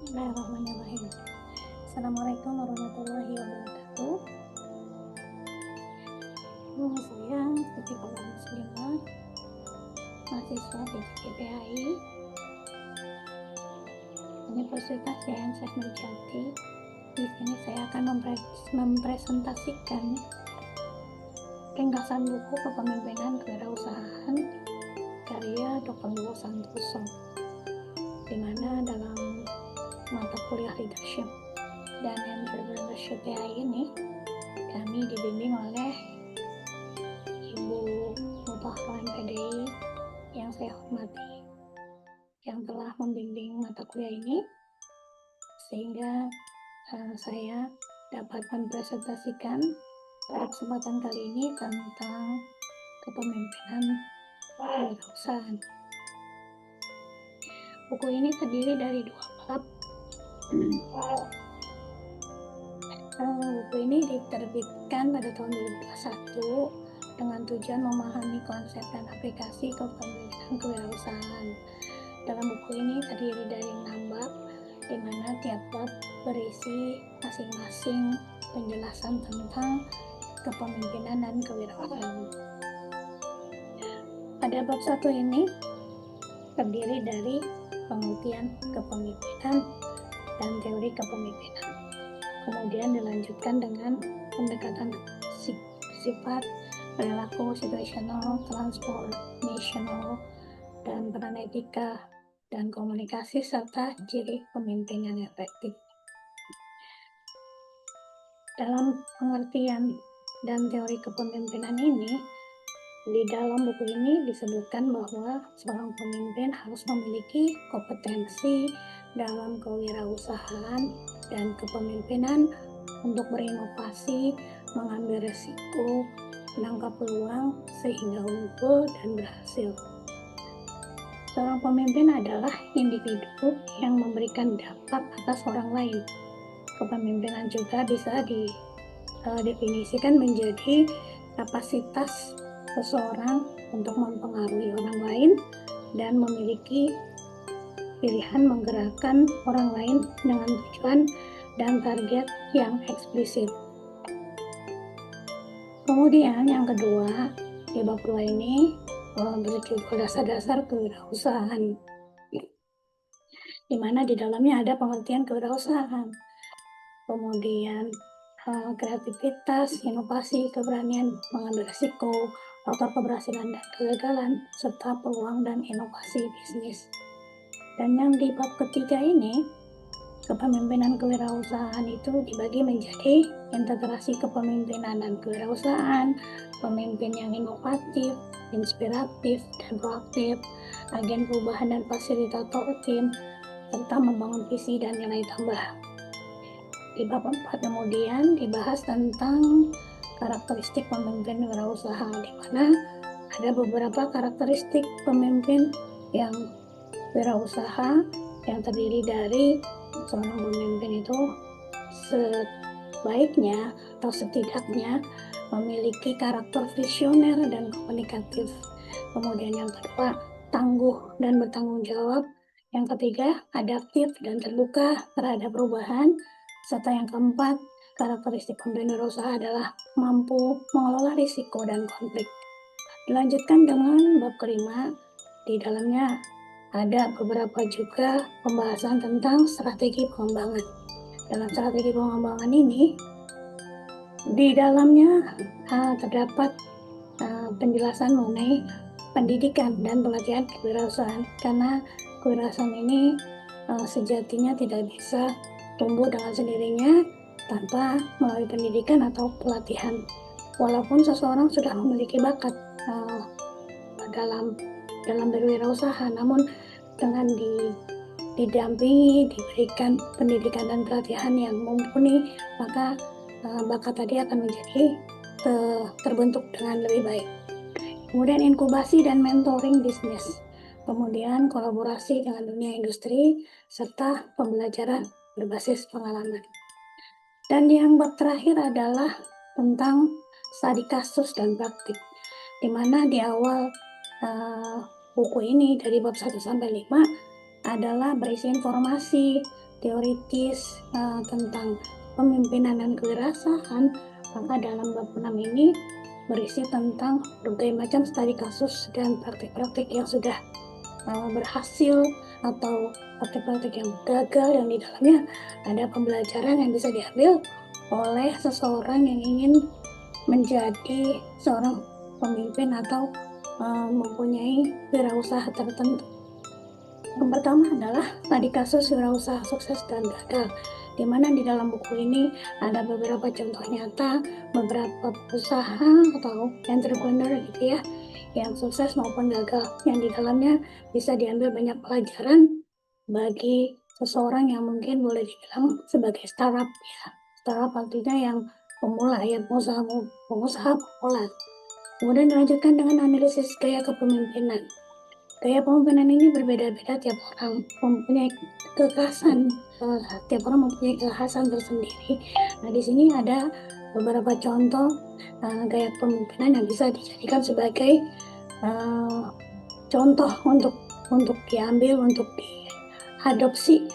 Bismillahirrahmanirrahim. Assalamualaikum warahmatullahi wabarakatuh. Saya Siti Fauziah Muslimah, mahasiswa PJKPAI Universitas Yayan Syekh Nurjati. Di sini saya akan mempresentasikan ringkasan buku Kepemimpinan Kewirausahaan karya Dr. Duo Santoso, di mana dalam mata kuliah leadership dan entrepreneurship PAI ini kami dibimbing oleh Ibu Mutahharah MPDI yang saya hormati, yang telah membimbing mata kuliah ini, sehingga saya dapat mempresentasikan pada kesempatan kali ini tentang kepemimpinan kewirausahaan. Buku ini terdiri dari 2 bab. Buku ini diterbitkan pada tahun 2021 dengan tujuan memahami konsep dan aplikasi kepemimpinan kewirausahaan. Dalam buku ini terdiri dari 6 bab, di mana tiap bab berisi masing-masing penjelasan tentang kepemimpinan dan kewirausahaan. Pada bab 1 ini terdiri dari pengertian kepemimpinan dan teori kepemimpinan. Kemudian dilanjutkan dengan pendekatan sifat, perilaku, situational, transformational, dan peran etika dan komunikasi, serta ciri pemimpin yang efektif. Dalam pengertian dan teori kepemimpinan ini, di dalam buku ini disebutkan bahwa seorang pemimpin harus memiliki kompetensi dalam kewirausahaan dan kepemimpinan untuk berinovasi, mengambil risiko, menangkap peluang sehingga unggul dan berhasil. Seorang pemimpin adalah individu yang memberikan dampak atas orang lain. Kepemimpinan juga bisa didefinisikan menjadi kapasitas seseorang untuk mempengaruhi orang lain dan memiliki pilihan menggerakkan orang lain dengan tujuan dan target yang eksplisit. Kemudian yang kedua, di bab 2 ini berjudul dasar-dasar kewirausahaan, di mana di dalamnya ada pengertian kewirausahaan, kemudian kreativitas, inovasi, keberanian mengambil risiko, faktor keberhasilan dan kegagalan, serta peluang dan inovasi bisnis. Dan yang di bab ketiga ini, kepemimpinan kewirausahaan itu dibagi menjadi integrasi kepemimpinan dan kewirausahaan, pemimpin yang inovatif, inspiratif, dan proaktif, agen perubahan dan fasilitator tim, serta membangun visi dan nilai tambah. Di bab 4 kemudian dibahas tentang karakteristik pemimpin wirausaha, di mana ada beberapa karakteristik pemimpin yang wirausaha yang terdiri dari seorang pemimpin itu sebaiknya atau setidaknya memiliki karakter visioner dan komunikatif. Kemudian yang kedua, tangguh dan bertanggung jawab. Yang ketiga, adaptif dan terbuka terhadap perubahan. Serta yang keempat, karakteristik pemimpin wirausaha adalah mampu mengelola risiko dan konflik. Dilanjutkan dengan bab kelima, di dalamnya ada beberapa juga pembahasan tentang strategi pengembangan. Dalam strategi pengembangan ini, di dalamnya terdapat penjelasan mengenai pendidikan dan pelatihan kewirausahaan, karena kewirausahaan ini sejatinya tidak bisa tumbuh dengan sendirinya tanpa melalui pendidikan atau pelatihan. Walaupun seseorang sudah memiliki bakat dalam berwirausaha, namun dengan didampingi, diberikan pendidikan dan pelatihan yang mumpuni, maka bakat tadi akan menjadi terbentuk dengan lebih baik. Kemudian inkubasi dan mentoring bisnis, kemudian kolaborasi dengan dunia industri, serta pembelajaran berbasis pengalaman. Dan yang bab terakhir adalah tentang studi kasus dan praktik, di mana di awal buku ini dari bab 1 sampai 5 adalah berisi informasi teoritis tentang pemimpinan dan kewirausahaan, maka dalam bab 6 ini berisi tentang berbagai macam studi kasus dan praktik-praktik yang sudah berhasil atau praktik-praktik yang gagal, dan di dalamnya ada pembelajaran yang bisa diambil oleh seseorang yang ingin menjadi seorang pemimpin atau mempunyai wirausaha tertentu. Yang pertama adalah tadi kasus wirausaha sukses dan gagal, di mana di dalam buku ini ada beberapa contoh nyata, beberapa usaha atau entrepreneur gitu ya, yang sukses maupun gagal, yang di dalamnya bisa diambil banyak pelajaran bagi seseorang yang mungkin boleh dibilang sebagai startup ya. Startup artinya yang pemula ya, pengusaha pemula. Kemudian dilanjutkan dengan analisis gaya kepemimpinan. Gaya kepemimpinan ini berbeda-beda, tiap orang mempunyai kekhasan, tersendiri. Nah, di sini ada beberapa contoh gaya kepemimpinan yang bisa dijadikan sebagai contoh untuk diambil, untuk diadopsi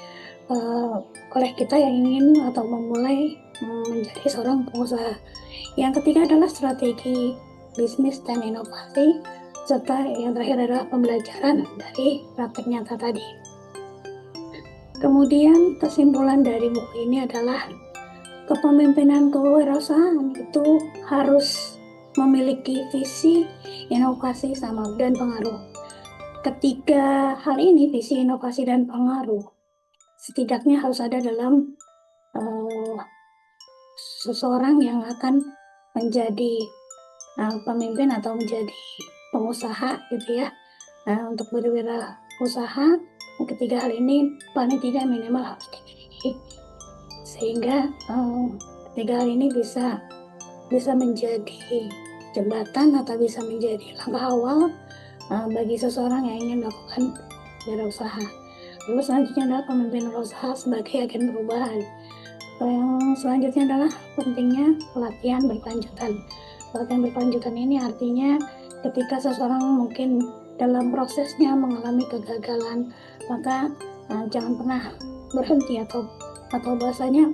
oleh kita yang ingin atau memulai menjadi seorang pengusaha. Yang ketiga adalah strategi bisnis dan inovasi, serta yang terakhir adalah pembelajaran dari praktek nyata tadi. Kemudian kesimpulan dari buku ini adalah kepemimpinan kewirausahaan itu harus memiliki visi, inovasi, sama dan pengaruh. Ketiga hal ini, visi, inovasi, dan pengaruh, setidaknya harus ada dalam seseorang yang akan menjadi pemimpin atau menjadi pengusaha gitu ya. Untuk berwirausaha, ketiga hal ini paling tidak minimal harus dimiliki, sehingga ketiga hal ini bisa menjadi jembatan atau bisa menjadi langkah awal bagi seseorang yang ingin melakukan wirausaha. Lalu selanjutnya adalah pemimpin wirausaha sebagai agen perubahan. Yang selanjutnya adalah pentingnya pelatihan berkelanjutan. Pelatihan berkelanjutan ini artinya ketika seseorang mungkin dalam prosesnya mengalami kegagalan, maka jangan pernah berhenti, atau bahasanya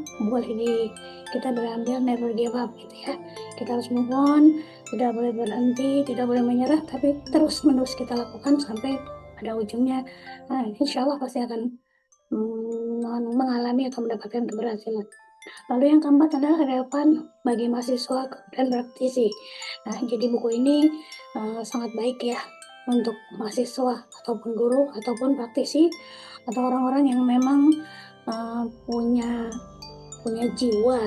kita berambil never give up gitu ya. Kita harus move on, tidak boleh berhenti, tidak boleh menyerah, tapi terus menerus kita lakukan sampai pada ujungnya insya Allah pasti akan mengalami atau mendapatkan keberhasilan. Lalu yang keempat adalah relevan bagi mahasiswa dan praktisi. Nah, jadi buku ini sangat baik ya untuk mahasiswa ataupun guru ataupun praktisi atau orang-orang yang memang punya jiwa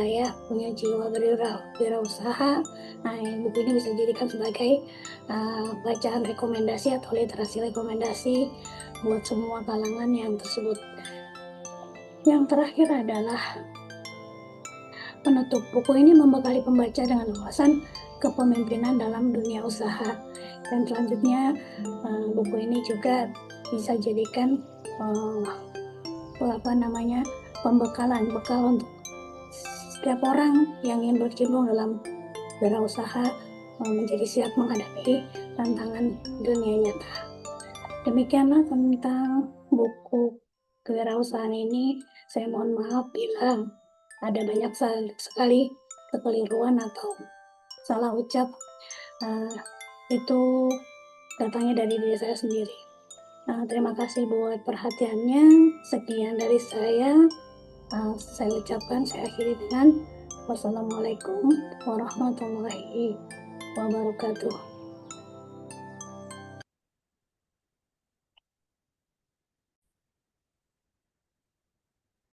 berwirausaha. Nah, buku ini bisa dijadikan sebagai bacaan rekomendasi atau literasi rekomendasi buat semua kalangan yang tersebut. Yang terakhir adalah penutup. Buku ini membekali pembaca dengan wawasan kepemimpinan dalam dunia usaha. Dan selanjutnya buku ini juga bisa jadikan bekal untuk setiap orang yang ingin berkecimpung dalam wirausaha menjadi siap menghadapi tantangan dunia nyata. Demikianlah tentang buku kewirausahaan ini. Saya mohon maaf bila ada banyak sekali kekeliruan atau salah ucap. Itu datangnya dari diri saya sendiri. Terima kasih buat perhatiannya. Sekian dari saya. Saya ucapkan, saya akhiri dengan wassalamualaikum warahmatullahi wabarakatuh.